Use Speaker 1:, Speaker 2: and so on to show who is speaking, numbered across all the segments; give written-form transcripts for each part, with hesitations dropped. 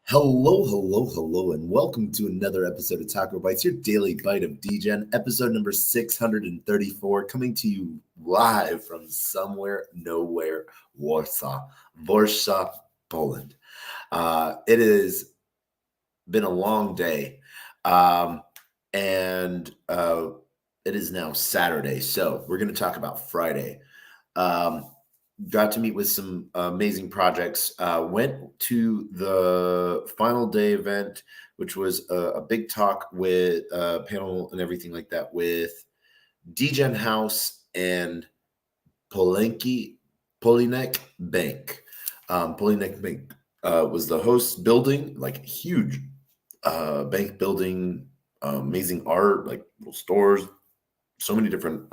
Speaker 1: Hello, and welcome to another episode of TacoBytes, your daily bite of Degen, episode number 634, coming to you live from somewhere, nowhere, Warsaw, Poland. It has been a long day, and it is now Saturday, so we're going to talk about Friday. Got to meet with some amazing projects. Went to the final day event, which was a big talk with a panel and everything like that with Degen House and Polinek Bank. Polinek Bank was the host building, like huge bank building, amazing art, like little stores, so many different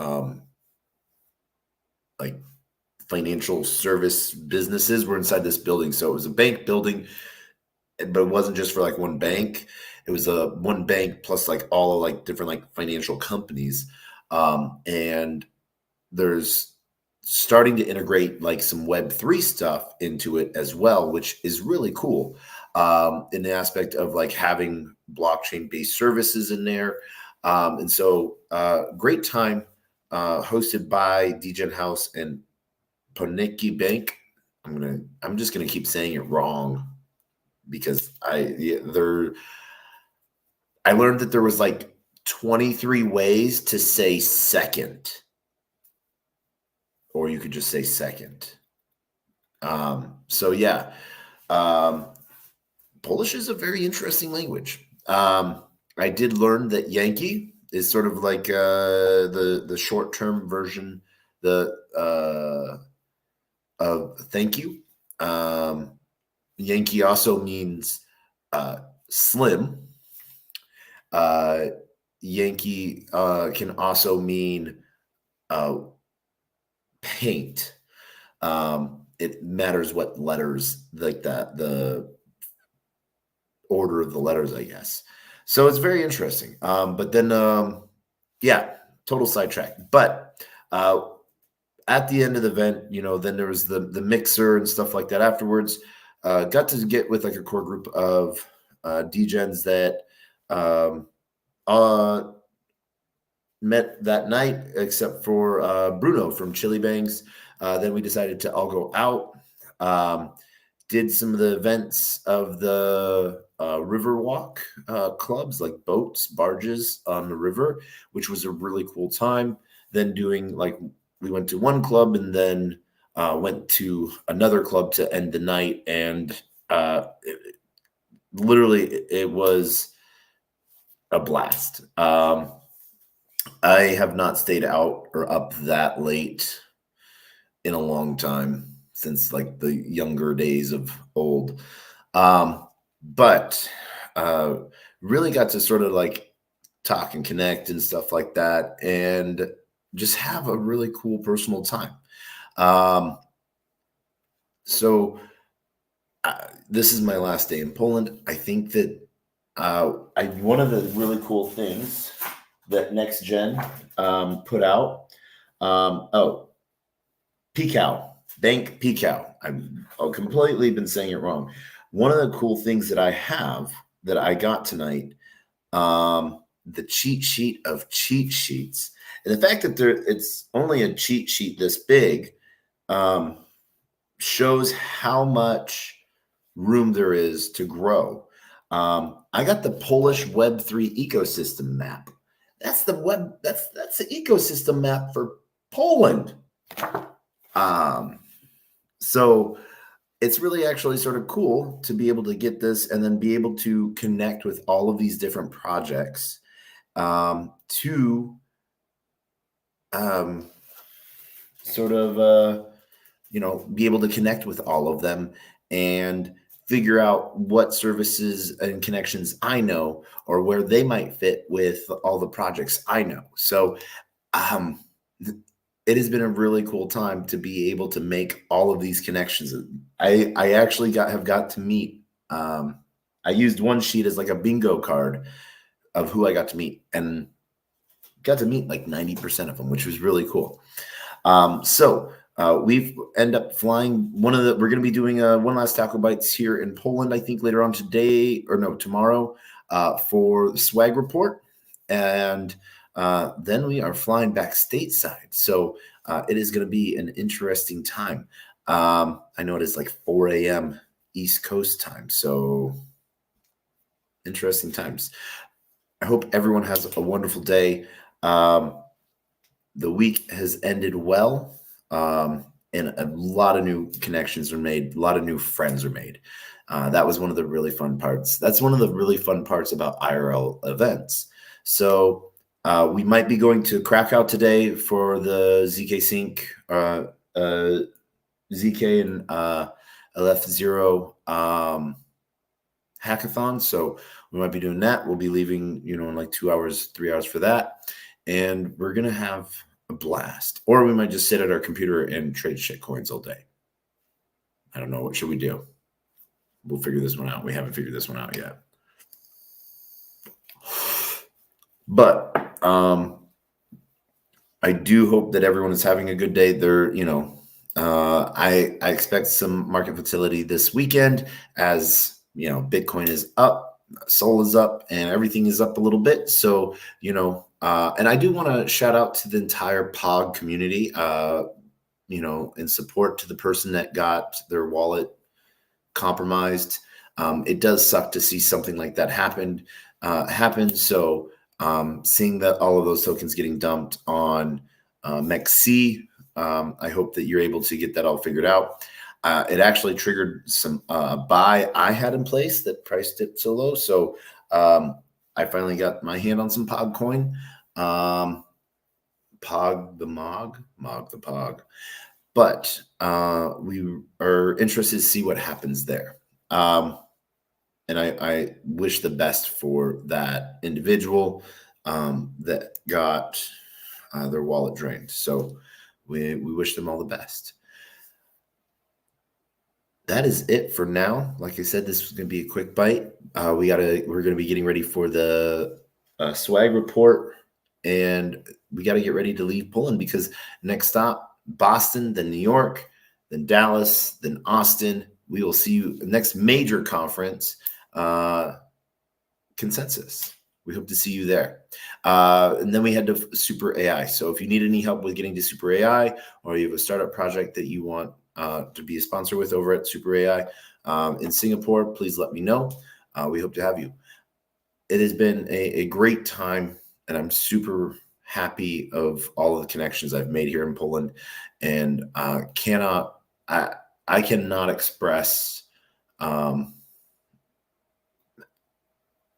Speaker 1: like financial service businesses were inside this building. So it was a bank building, but it wasn't just for like one bank. It was a one bank plus like all of like different like financial companies. And there's starting to integrate like some Web3 stuff into it as well, which is really cool. In the aspect of like having blockchain based services in there. And so great time hosted by Degen House and Poniki Bank. I'm just gonna keep saying it wrong because I learned that there was like 23 ways to say second, or you could just say second. So yeah, Polish is a very interesting language. I did learn that Yankee is sort of like the short term version, the of thank you. Yankee also means slim. Yankee can also mean paint. It matters what letters, like that, the order of the letters, I guess. So it's very interesting. But then, yeah, total sidetrack. But at the end of the event, then there was the mixer and stuff like that afterwards. Got to get with like a core group of Degens that met that night, except for Bruno from Chili Bangs. Then we decided to all go out. Did some of the events of the Riverwalk clubs, like boats, barges on the river, which was a really cool time. Then doing like, we went to one club and then went to another club to end the night. And literally, it was a blast. I have not stayed out or up that late in a long time, since like the younger days of old. But really got to sort of like talk and connect and stuff like that, and just have a really cool personal time. So this is my last day in Poland. I think that one of the really cool things that Next Gen put out, Pekow, Bank Pekow. I've completely been saying it wrong. One of the cool things that I have that I got tonight, the cheat sheet of cheat sheets, and the fact that it's only a cheat sheet this big, shows how much room there is to grow. I got the Polish Web3 ecosystem map. That's the ecosystem map for Poland. So it's really actually sort of cool to be able to get this and then be able to connect with all of these different projects, to sort of be able to connect with all of them and figure out what services and connections I know, or where they might fit with all the projects I know. So it has been a really cool time to be able to make all of these connections. I actually have got to meet. I used one sheet as like a bingo card of who I got to meet, and got to meet like 90% of them, which was really cool. So we've end up flying we're going to be doing one last TacoBytes here in Poland, I think later on today, or no, tomorrow, for the swag report. And then we are flying back stateside. So it is going to be an interesting time. I know it is like 4 a.m. East Coast time. So interesting times. I hope everyone has a wonderful day. The week has ended well, and a lot of new connections are made. A lot of new friends are made. That was one of the really fun parts. That's one of the really fun parts about IRL events. So we might be going to Krakow today for the ZK Sync, ZK and LF0 hackathon. So we might be doing that. We'll be leaving, in like 2 hours, 3 hours for that. And we're going to have a blast. Or we might just sit at our computer and trade shit coins all day. I don't know. What should we do? We'll figure this one out. We haven't figured this one out yet. But I do hope that everyone is having a good day. I expect some market volatility this weekend as, Bitcoin is up, Sol is up, and everything is up a little bit. So, and I do want to shout out to the entire POG community, in support to the person that got their wallet compromised. It does suck to see something like that happen. So seeing that all of those tokens getting dumped on MEXC, I hope that you're able to get that all figured out. It actually triggered some buy I had in place that priced it so low. So I finally got my hand on some POG coin. Pog the Mog the Pog. But we are interested to see what happens there. And I wish the best for that individual that got their wallet drained. So we wish them all the best. That is it for now. Like I said, this was going to be a quick bite. We're going to be getting ready for the swag report, and we got to get ready to leave Poland because next stop, Boston, then New York, then Dallas, then Austin. We will see you next major conference, Consensus. We hope to see you there. And then we head to Super AI. So if you need any help with getting to Super AI, or you have a startup project that you want to be a sponsor with over at Super AI in Singapore, please let me know. We hope to have you. It has been a great time, and I'm super happy of all of the connections I've made here in Poland, and I cannot express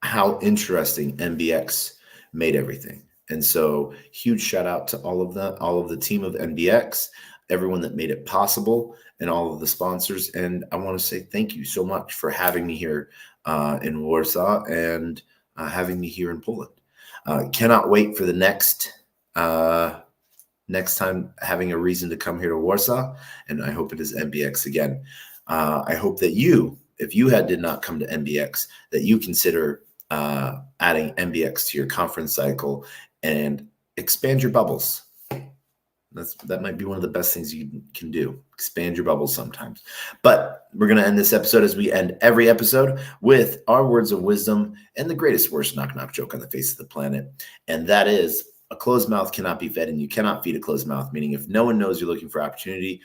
Speaker 1: how interesting MBX made everything. And so huge shout out to all of the team of MBX, everyone that made it possible, and all of the sponsors. And I want to say thank you so much for having me here in Warsaw and having me here in Poland. Cannot wait for the next time having a reason to come here to Warsaw. And I hope it is MBX again. I hope that if you did not come to MBX, that you consider adding MBX to your conference cycle and expand your bubbles. That might be one of the best things you can do. Expand your bubbles sometimes. But we're going to end this episode as we end every episode with our words of wisdom and the greatest, worst knock-knock joke on the face of the planet. And that is, a closed mouth cannot be fed, and you cannot feed a closed mouth, meaning if no one knows you're looking for opportunity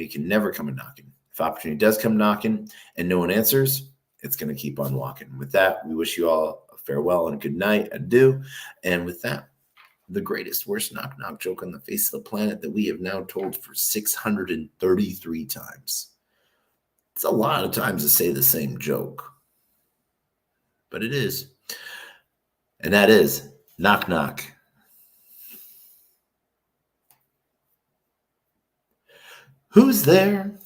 Speaker 1: can never come a knocking. If opportunity does come knocking and no one answers, it's going to keep on walking. With that, we wish you all a farewell and a good night, adieu. And with that, the greatest, worst knock-knock joke on the face of the planet that we have now told for 633 times. It's a lot of times to say the same joke, but it is. And that is, knock, knock. Who's there?